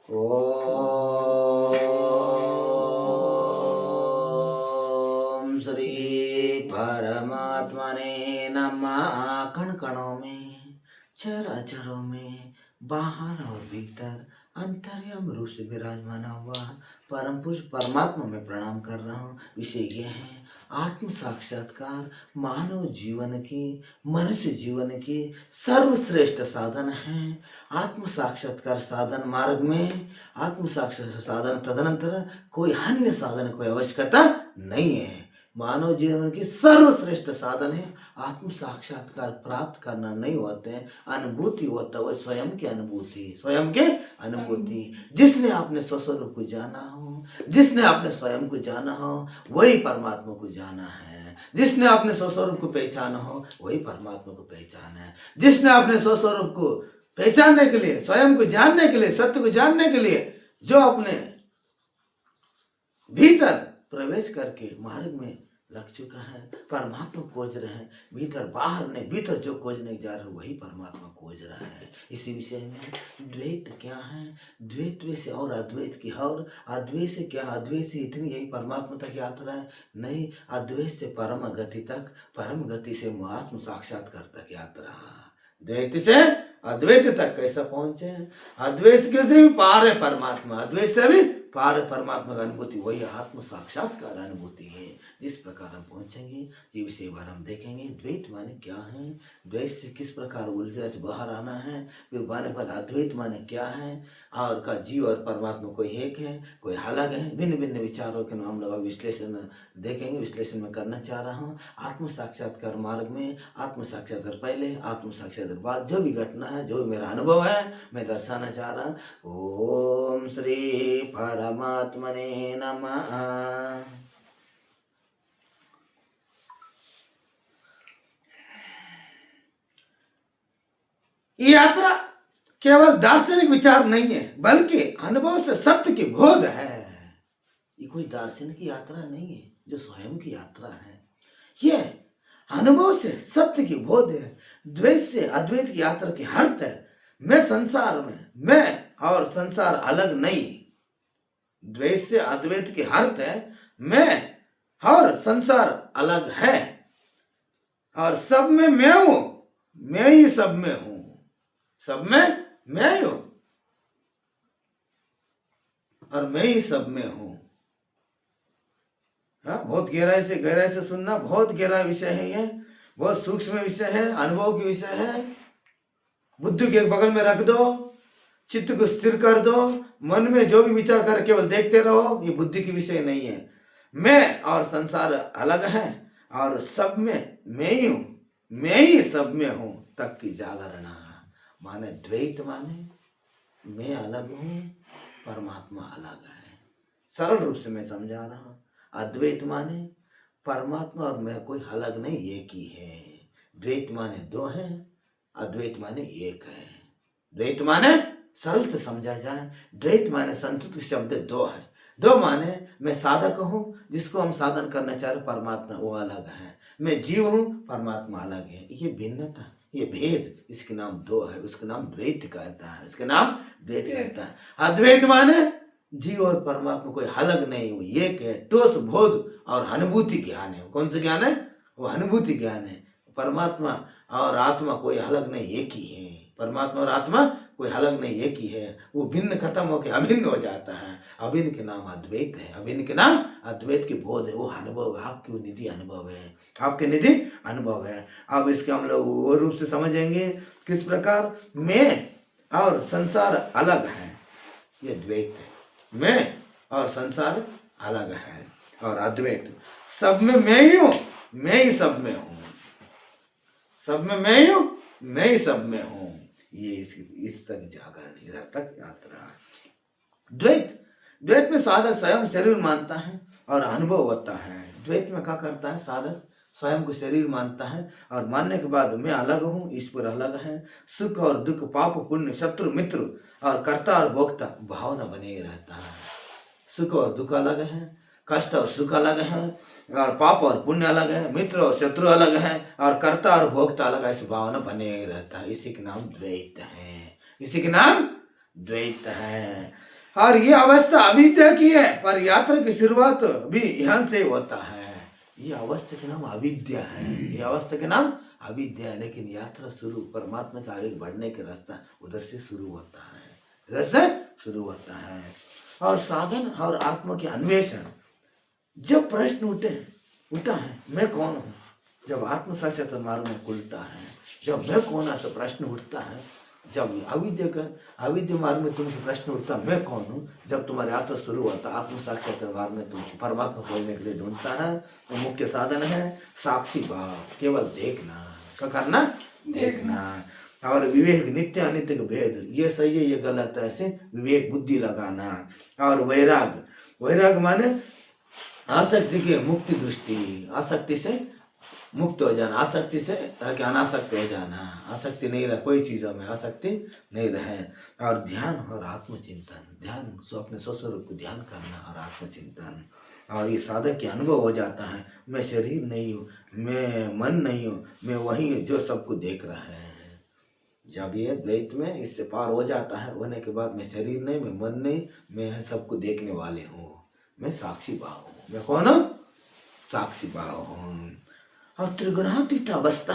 ओम श्री परमात्मने नमः। कण कणों में, चराचरों में, बाहर और भीतर अंतर्यामी रूप से विराजमान हुआ परम पुरुष परमात्मा में प्रणाम कर रहा हूँ। विषय यह है, आत्म साक्षात्कार मानव जीवन की, मनुष्य जीवन की सर्वश्रेष्ठ साधन है। आत्म साक्षात्कार साधन मार्ग में आत्म साक्षात्कार साधन तदनंतर कोई अन्य साधन कोई आवश्यकता नहीं है। मानव जीवन की सर्वश्रेष्ठ साधन है। आत्म साक्षात्कार प्राप्त करना नहीं होते हैं, अनुभूति होता है, स्वयं की अनुभूति, स्वयं के अनुभूति। जिसने अपने स्वस्वरूप को जाना हो, जिसने अपने स्वयं को जाना हो, वही परमात्मा को जाना है। जिसने अपने स्वस्वरूप को पहचाना हो, वही परमात्मा को पहचाना है। जिसने अपने स्वस्वरूप को पहचानने के लिए, स्वयं को जानने के लिए, सत्य को जानने के लिए जो अपने भीतर प्रवेश करके मार्ग में लग चुका है, परमात्मा खोज रहे हैं। भीतर बाहर नहीं, भीतर जो खोजने जा रहे वही परमात्मा खोज रहा है। इसी विषय में द्वैत क्या है, द्वैत से और अद्वैत की, और अद्वैत से क्या, अद्वैत से इतनी यही परमात्मा तक यात्रा है नहीं, अद्वैत से परम गति तक, परम गति से आत्म साक्षात्कार तक यात्रा। द्वैत से अद्वैत तक कैसा पहुंचे, अद्वैत से भी पार है परमात्मा, अद्वैत से भी पार परमात्मा का अनुभूति, वही आत्म साक्षात्कार अनुभूति है। जिस प्रकार हम पहुंचेंगे ये विषय बार हम देखेंगे। द्वैत माने क्या है, द्वैत से किस प्रकार उलझन से बाहर आना है, फिर बाने पर अद्वैत माने क्या है, और का जीव और परमात्मा कोई एक है कोई अलग है। भिन्न भिन्न विचारों के हम लोग विश्लेषण देखेंगे। विश्लेषण में करना चाह रहा हूँ आत्म साक्षात्कार मार्ग में, आत्म साक्षात्कार पहले, आत्म साक्षात्कार बाद, जो भी घटना है, जो मेरा अनुभव है, मैं दर्शाना चाह रहा हूँ। ओम श्री परमात्मने नमः। ये यात्रा केवल दार्शनिक विचार नहीं है, बल्कि अनुभव से सत्य की बोध है। ये कोई दार्शनिक यात्रा नहीं है, जो स्वयं की यात्रा है। ये अनुभव से सत्य की बोध है। द्वैत से अद्वैत की यात्रा की अर्थ है, मैं संसार में, मैं और संसार अलग नहीं। द्वैत से अद्वैत की अर्थ है, मैं और संसार अलग है, और सब में मैं हूं, मैं ही सब में हूं, सब में मैं हूं और मैं ही सब में हूं। हाँ, बहुत गहराई से सुनना, बहुत गहरा विषय है ये, बहुत सूक्ष्म विषय है, अनुभव की विषय है। बुद्धि के बगल में रख दो, चित्त को स्थिर कर दो, मन में जो भी विचार कर केवल देखते रहो। ये बुद्धि की विषय नहीं है। मैं और संसार अलग है, और सब में मैं ही हूं, मैं ही सब में हूं तक की जागरणा। माने द्वैत माने मैं अलग हूं, परमात्मा अलग है। सरल रूप से मैं समझा रहा हूं। अद्वैत माने परमात्मा और मैं कोई अलग नहीं, एक ही है। द्वैत माने दो है, अद्वैत माने एक है। द्वैत माने सरल से समझा जाए, द्वैत माने संस्कृत शब्द दो है। दो माने मैं साधक हूं, जिसको हम साधन करना चाह रहे, परमात्मा वो अलग है। मैं जीव हूं, परमात्मा अलग है। ये भिन्नता, ये भेद, इसके नाम दो है, उसका नाम द्वैत कहता है, इसका नाम द्वैत कहता है। अद्वैत माने जीव और परमात्मा कोई अलग नहीं, वो एक है। ठोस बोध और अनुभूति ज्ञान है। कौन सा ज्ञान है? वो अनुभूति ज्ञान है। परमात्मा और आत्मा कोई अलग नहीं, एक ही है। परमात्मा और आत्मा कोई अलग नहीं, एक ही है। वो भिन्न खत्म होकर अभिन्न हो जाता है। अभिन्न के नाम अद्वैत है, अभिन्न के नाम अद्वैत की बोध है। वो अनुभव है, आपकी निधि अनुभव है, आपके निधि अनुभव है। अब इसके हम लोग वो रूप से समझेंगे किस प्रकार मैं और संसार अलग है। ये द्वैत है। मैं और संसार अलग है, और अद्वैत सब में मैं ही हूं, मैं ही सब में हूं, सब में मैं ही हूं, मैं ही सब में हूं। ये इस तक जागरण, इधर तक यात्रा। द्वैत, द्वैत में साधक स्वयं शरीर मानता है और अनुभव होता है। द्वैत में क्या करता है? साधक स्वयं को शरीर मानता है, और मानने के बाद मैं अलग हूँ, ईश्वर अलग है। सुख और दुख, पाप पुण्य, शत्रु मित्र और कर्ता और भोक्ता भावना बने रहता है। सुख और दुख अलग है, कष्ट और सुख अलग है, और पाप और पुण्य अलग है, मित्र और शत्रु अलग है, और कर्ता और भोक्ता अलग है। इस भावना बने रहता है। इसी के नाम द्वैत है, इसी के नाम द्वैत है। और ये अवस्था अविद्या की है, पर यात्रा की शुरुआत भी यहाँ से होता है। ये अवस्था के नाम अविद्या है, ये अवस्था के नाम अविद्या है, लेकिन यात्रा शुरू परमात्मा के आगे बढ़ने के रास्ता उधर से शुरू होता है, इधर से शुरू होता है। और साधन और आत्मा के अन्वेषण, जब प्रश्न उठा है मैं कौन हूँ, जब आत्म साक्षात्कार मार्ग में खुलता है, जब मैं कौन ऐसा प्रश्न उठता है, जब अविद्या मार्ग में तुमको प्रश्न उठता मैं कौन हूँ, जब तुम्हारे यात्रा शुरू होता आत्म साक्षात्कार मार्ग में तुम परमात्मा खोजने के लिए ढूंढता है, तो मुख्य साधन है साक्षी भाव, केवल देखना, क्या करना, देखना। और विवेक, नित्य अनित्य का भेद, ये सही है ये गलत है, ऐसे विवेक बुद्धि लगाना। और वैराग माने आसक्ति की मुक्ति दृष्टि, आसक्ति से मुक्त हो जाना, आसक्ति से अनासक्त हो जाना, आसक्ति नहीं रहे, कोई चीज़ों में आसक्ति नहीं रहे। और ध्यान और आत्मचिंतन, ध्यान अपने स्वस्वरूप को ध्यान करना और आत्मचिंतन। और ये साधक के अनुभव हो जाता है, मैं शरीर नहीं हूँ, मैं मन नहीं हूँ, मैं वही हूँ जो सबको देख रहा है। जब ये द्वैत में इससे पार हो जाता है, होने के बाद मैं शरीर नहीं, मैं मन नहीं, मैं सबको देखने वाले हूँ, मैं साक्षी भाव हूँ। मैं कौन हूँ? साक्षी भाव हूँ। और त्रिगुणातीत अवस्था,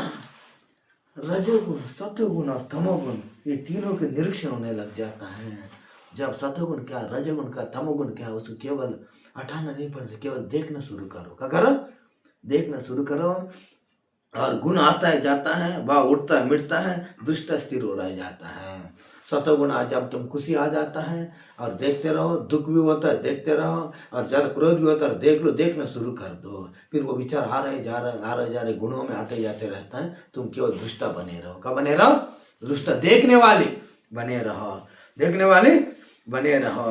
रजोगुण, सत्वगुण और तमोगुण, ये तीनों के निरीक्षण होने लग जाता है। जब सत्वगुण क्या, रजोगुण क्या, तमोगुण क्या, उसको केवल हटाना नहीं पड़ता, केवल देखना शुरू करो। क्या करो? देखना शुरू करो। और गुण आता है जाता है, भाव उठता है मिटता है, दुष्ट स्थिर हो रह जाता है। सतोगुण जब तुम खुशी आ जाता है और देखते रहो, दुख भी होता है देखते रहो, और ज़्यादा क्रोध भी होता है देख लो, देखना शुरू कर दो। फिर वो विचार आ रहे जा रहे गुणों में आते जाते रहता है, तुम केवल दुष्टा बने रहो। क्या बने रहो? दुष्टा, देखने वाले बने रहो, देखने वाले बने रहो।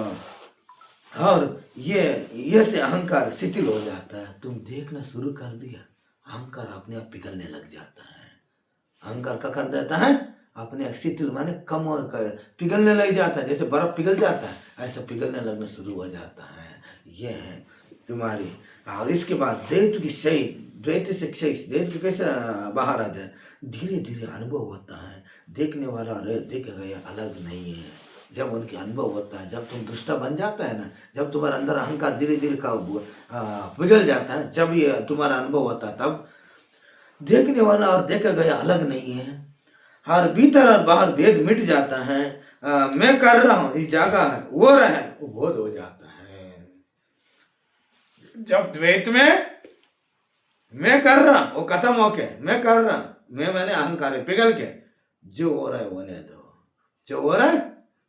और ये से अहंकार शिथिल हो जाता है। तुम देखना शुरू कर दिया, अहंकार अपने आप पिघलने लग जाता है। अहंकार क्या कर देता है? अपने शिथिल माने कम पिघलने लग जाता है, जैसे बर्फ पिघल जाता है, ऐसा पिघलने लगना शुरू हो जाता है। ये है तुम्हारी। और इसके बाद द्वैत की क्षय, द्वैत से क्षय, द्वैत की कैसे बाहर आ जाए, धीरे धीरे अनुभव होता है। देखने वाला और देखा गया अलग नहीं है। जब उनके अनुभव होता है, जब तुम दुष्टा बन जाता है ना, जब तुम्हारे अंदर अहंकार धीरे धीरे का पिघल जाता है, जब ये तुम्हारा अनुभव होता है, तब देखने वाला और देखा गया अलग नहीं है। और भीतर और बाहर भेद मिट जाता है। मैं कर रहा हूँ, ये जागा है, वो रहे, वो बोध हो जाता है। जब द्वैत में मैं कर रहा, वो खत्म होके मैं कर रहा, मैंने अहंकार पिघल के, जो हो रहा है होने दो, जो हो रहा है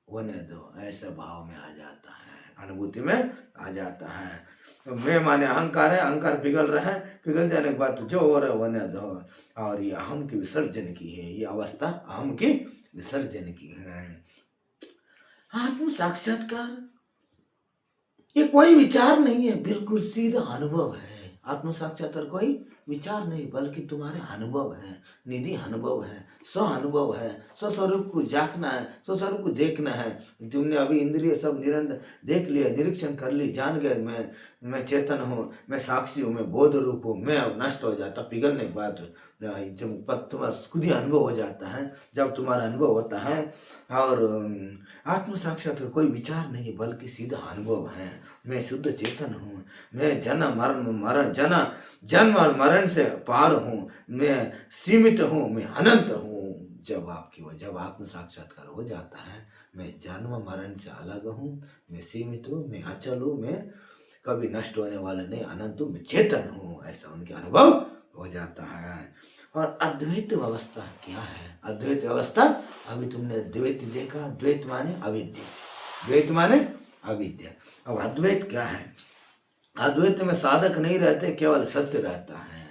होने दो, ऐसा भाव में आ जाता है, अनुभूति में आ जाता है। तो मैं माने अहंकार है, अहंकार पिघल रहा है, पिघल जाने के बाद तो जो हो रहा है होने दो। और ये अहम की विसर्जन की है, ये अवस्था अहम की विसर्जन की है। आत्म साक्षात्कार ये कोई विचार नहीं है, बिल्कुल सीधा अनुभव है। आत्म साक्षात्कार कोई विचार नहीं, बल्कि तुम्हारे अनुभव है, निधि अनुभव है, स्व अनुभव है, स्वस्वरूप को जागना है, स्वस्वरूप को देखना है। तुमने अभी इंद्रिय सब निरंतर देख लिया, निरीक्षण कर ली, जान गए मैं चेतन हूँ, मैं साक्षी हूँ, मैं बोध रूप हूँ, मैं अब नष्ट हो जाता पिघलने के बाद जब तुम्हारा खुद ही अनुभव हो जाता है। जब तुम्हारा अनुभव होता है, और आत्म साक्षात्कार कोई विचार नहीं बल्कि सीधा अनुभव है। मैं शुद्ध चेतन हूँ, मैं जन्म और मरण से पार हूँ, मैं सीमित हूँ, मैं अनंत हूँ। जब आत्म साक्षात्कार हो जाता है, मैं जन्म मरण से अलग हूँ, मैं सीमित हूँ, मैं अचल हूँ, मैं कभी नष्ट होने वाला नहीं, अनंत हूँ, मैं चेतन हूँ, ऐसा उनके अनुभव हो जाता है। और अद्वैत अवस्था क्या है? अद्वैत अवस्था, अभी तुमने द्वैत देखा, द्वैत माने अविद्या, द्वैत माने अविद्या। अब अद्वैत क्या है? अद्वैत में साधक नहीं रहते, केवल सत्य रहता है।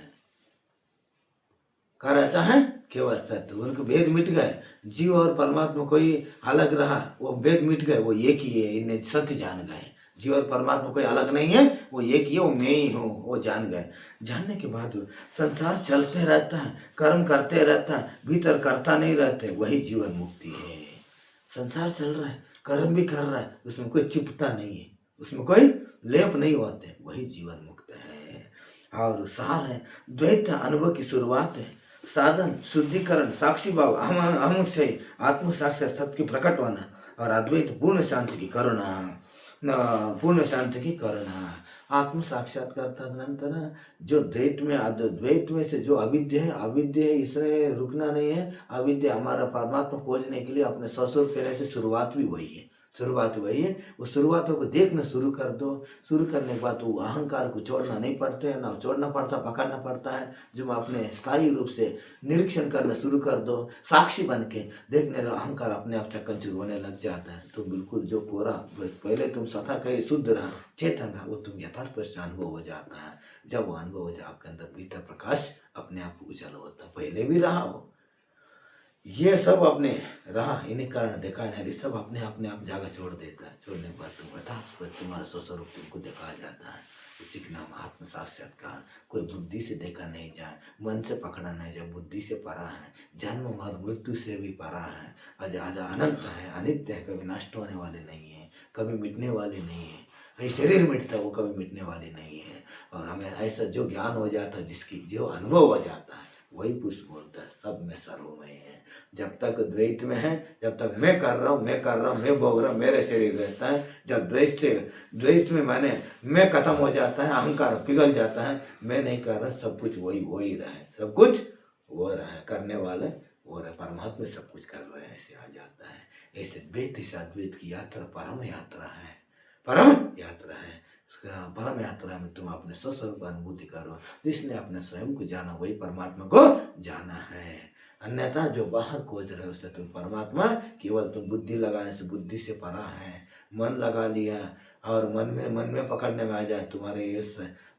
क्या रहता है? केवल सत्य। उनके भेद मिट गए, जीव और परमात्मा कोई अलग रहा, वो भेद मिट गए, वो एक ही है, इन्हें सत्य जान गए। जीव और परमात्मा कोई अलग नहीं है, वो एक ही है, वो मैं ही हूँ, वो जान गए। जानने के बाद संसार चलते रहता है, कर्म करते रहता है, भीतर करता नहीं रहते, वही जीवन मुक्ति है। संसार चल रहा है, कर्म भी कर रहा है, उसमें कोई चिपता नहीं है, उसमें कोई लेप नहीं होते, वही जीवन मुक्त है। और सार है, द्वैत अनुभव की शुरुआत है, साधन शुद्धिकरण, साक्षी भाव, हम से आत्म साक्षात सत्य की प्रकट होना, और अद्वैत पूर्ण शांति की करुणा, पूर्ण शांति की करुणा। आत्म साक्षात्कार तदनंतर जो द्वैत में से जो अविद्या है इसमें रुकना नहीं है। अविद्या हमारा परमात्मा खोजने के लिए अपने स्वस्वरूप कहने से शुरुआत भी वही है, शुरुआत वही है। उस शुरुआतों को देखना शुरू कर दो। शुरू करने के बाद वो अहंकार को छोड़ना नहीं पड़ते है, ना छोड़ना पड़ता, पकड़ना पड़ता है। जो अपने स्थायी रूप से निरीक्षण करना शुरू कर दो, साक्षी बन के देखने रहो, अहंकार अपने आप चक्कर होने लग जाता है। तो बिल्कुल जो कोरा पहले तुम सथा कहीं शुद्ध रहा, चेतन रहा, वो तुम यथार्थ पर से अनुभव हो जाता है। जब वो अनुभव हो जाए आपके अंदर भीतर प्रकाश अपने आप उजाला होता है, पहले भी रहा हो। ये सब अपने रहा, इन्हीं कारण देखा नहीं, सब अपने अपने आप जाकर छोड़ देता है। छोड़ने के बाद तुम बता तुम्हारा स्वस्वरूप तुमको दिखाया जाता है। इसी का नाम आत्म साक्षात्कार। कोई बुद्धि से देखा नहीं जाए, मन से पकड़ा नहीं जाए, बुद्धि से परा है, जन्म मर मृत्यु से भी परा है, अजा अनंत है, अनित्य है, कभी नष्ट होने वाले नहीं है, कभी मिटने वाले नहीं है। ये शरीर मिटता है, वो कभी मिटने वाली नहीं है। और हमें ऐसा जो ज्ञान हो जाता है, जिसकी जो अनुभव हो जाता है, वही पुरुष बोलता है सब में सर्वमय है। जब तक द्वैत में है, जब तक मैं कर रहा हूँ, मैं भोग रहा हूँ, मेरे शरीर रहता है। जब द्वैत में मैं खत्म हो जाता है, अहंकार पिघल जाता है, मैं नहीं कर रहा, सब कुछ वही हो ही रहा है, सब कुछ हो रहा है, करने वाले हो रहे, परमात्मा सब कुछ कर रहे हैं, ऐसे आ जाता है। ऐसे द्वैत से अद्वैत की यात्रा परम यात्रा है, परम यात्रा है। परम यात्रा में तुम अपने स्वस्वरूप अनुभूति करो। जिसने अपने स्वयं को जाना वही परमात्मा को जाना है। अन्यथा जो बाहर खोज रहे उससे तुम परमात्मा केवल तुम बुद्धि लगाने से बुद्धि से परा है। मन लगा लिया और मन में पकड़ने में आ जाए,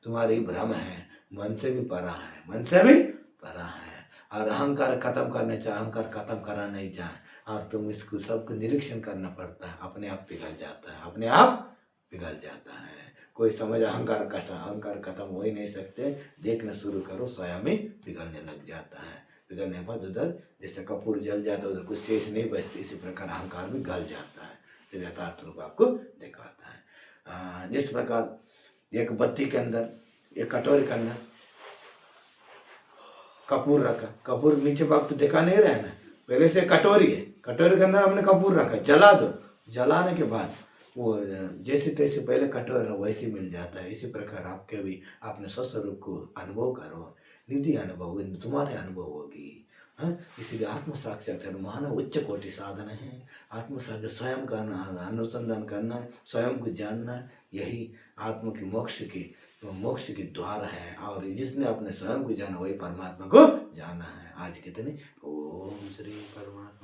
तुम्हारे भ्रम है, मन से भी परा है, मन से भी परा है। और अहंकार खत्म करने चाहे, अहंकार खत्म करा नहीं चाहे, और तुम इसको सबको निरीक्षण करना पड़ता है, अपने आप पिघल जाता है, अपने आप पिघल जाता है। कोई समझ अहंकार खत्म हो ही नहीं सकते। देखना शुरू करो, स्वयं ही पिघलने लग जाता है। पिघलने के बाद उधर जैसे कपूर जल जाता है, उधर कुछ शेष नहीं बचती, इसी प्रकार अहंकार भी गल जाता है। तो यथार्थ रूप आपको दिखाता है। जिस प्रकार एक बत्ती के अंदर, एक कटोरी के अंदर कपूर रखा, कपूर नीचे भाग तो दिखा नहीं रहा है ना, पहले से कटोरी है, कटोरी के अंदर आपने कपूर रखा, जला दो, जलाने के बाद वो जैसे तैसे पहले कटोरा वैसे मिल जाता है। इसी प्रकार आपके भी अपने स्वस्वरूप को अनुभव करो, निधि अनुभव तुम्हारे अनुभव होगी। इसलिए आत्म साक्षात्कार मानव उच्च कोटि साधन है। आत्म साक्षात्कार स्वयं का अनुसंधान करना, स्वयं को जानना, यही आत्म की मोक्ष की द्वार है। और जिसने अपने स्वयं को जाना वही परमात्मा को जाना है। आज कितने ओम श्री परमात्मा।